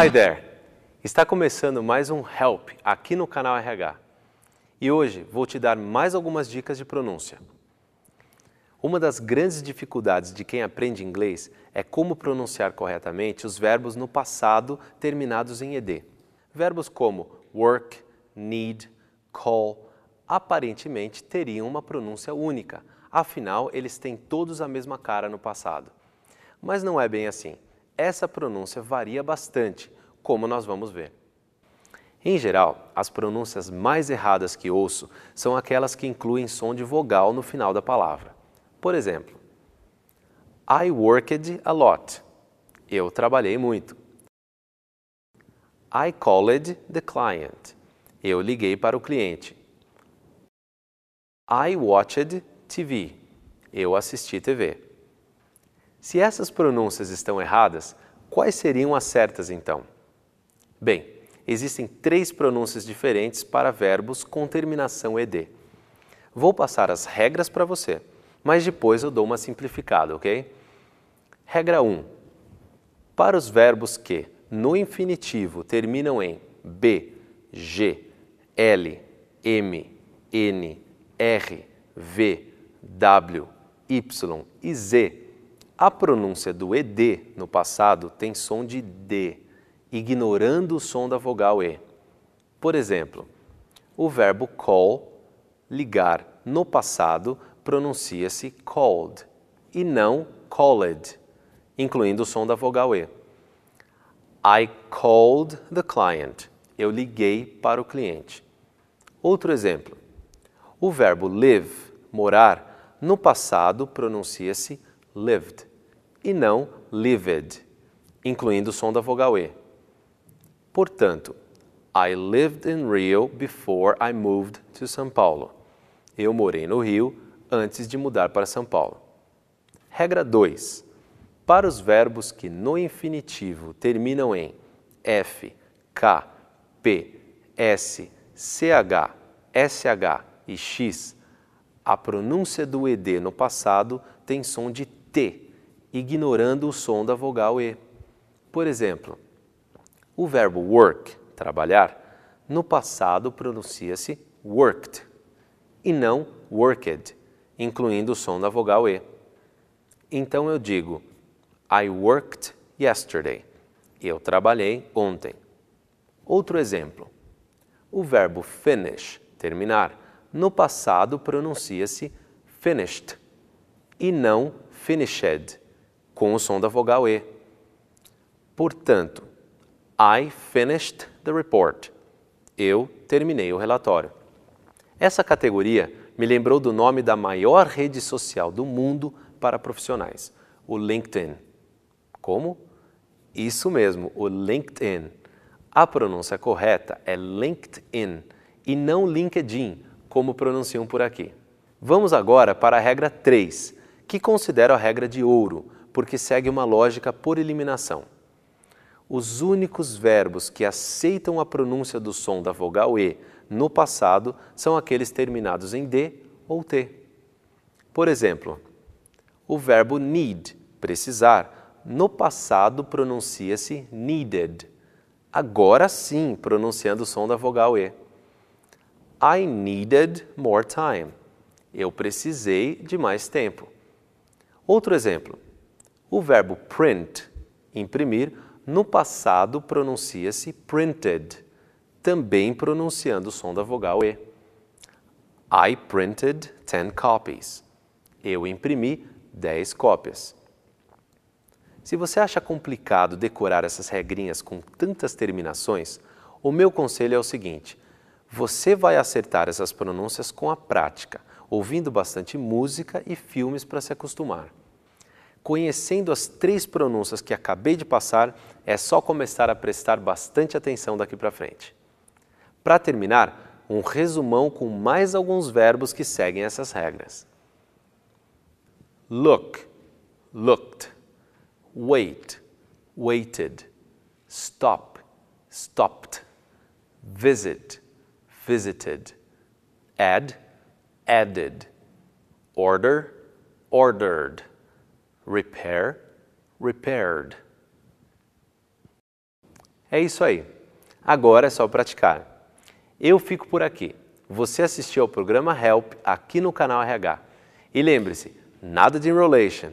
Hi there! Está começando mais um Help aqui no canal RH. E hoje vou te dar mais algumas dicas de pronúncia. Uma das grandes dificuldades de quem aprende inglês é como pronunciar corretamente os verbos no passado terminados em ed. Verbos como work, need, call, aparentemente teriam uma pronúncia única, afinal eles têm todos a mesma cara no passado. Mas não é bem assim. Essa pronúncia varia bastante, como nós vamos ver. Em geral, as pronúncias mais erradas que ouço são aquelas que incluem som de vogal no final da palavra. Por exemplo, I worked a lot. Eu trabalhei muito. I called the client. Eu liguei para o cliente. I watched TV. Eu assisti TV. Se essas pronúncias estão erradas, quais seriam as certas então? Bem, existem 3 pronúncias diferentes para verbos com terminação ed. Vou passar as regras para você, mas depois eu dou uma simplificada, ok? Regra 1. Para os verbos que, no infinitivo, terminam em b, g, l, m, n, r, v, w, y e z, a pronúncia do ed no passado tem som de d, ignorando o som da vogal e. Por exemplo, o verbo call, ligar, no passado, pronuncia-se called e não called, incluindo o som da vogal e. I called the client. Eu liguei para o cliente. Outro exemplo. O verbo live, morar, no passado pronuncia-se lived e não lived, incluindo o som da vogal e. Portanto, I lived in Rio before I moved to São Paulo. Eu morei no Rio antes de mudar para São Paulo. Regra 2. Para os verbos que no infinitivo terminam em F, K, P, S, CH, SH e X, a pronúncia do ed no passado tem som de T, ignorando o som da vogal e. Por exemplo, o verbo work, trabalhar, no passado pronuncia-se worked e não worked, incluindo o som da vogal e. Então eu digo, I worked yesterday. Eu trabalhei ontem. Outro exemplo. O verbo finish, terminar, no passado pronuncia-se finished e não finished, com o som da vogal e. Portanto, I finished the report. Eu terminei o relatório. Essa categoria me lembrou do nome da maior rede social do mundo para profissionais, o LinkedIn. Como? Isso mesmo, o LinkedIn. A pronúncia correta é LinkedIn e não LinkedIn, como pronunciam por aqui. Vamos agora para a regra 3, que considero a regra de ouro, porque segue uma lógica por eliminação. Os únicos verbos que aceitam a pronúncia do som da vogal e no passado são aqueles terminados em d ou t. Por exemplo, o verbo need, precisar, no passado pronuncia-se needed. Agora sim, pronunciando o som da vogal e. I needed more time. Eu precisei de mais tempo. Outro exemplo. O verbo print, imprimir, no passado pronuncia-se printed, também pronunciando o som da vogal e. I printed 10 copies. Eu imprimi 10 cópias. Se você acha complicado decorar essas regrinhas com tantas terminações, o meu conselho é o seguinte: você vai acertar essas pronúncias com a prática, ouvindo bastante música e filmes para se acostumar. Conhecendo as 3 pronúncias que acabei de passar, é só começar a prestar bastante atenção daqui para frente. Para terminar, um resumão com mais alguns verbos que seguem essas regras. Look, looked. Wait, waited. Stop, stopped. Visit, visited. Add, added. Order, ordered. Repair, repaired. É isso aí. Agora é só praticar. Eu fico por aqui. Você assistiu ao programa Help aqui no canal RH. E lembre-se, nada de enrolation.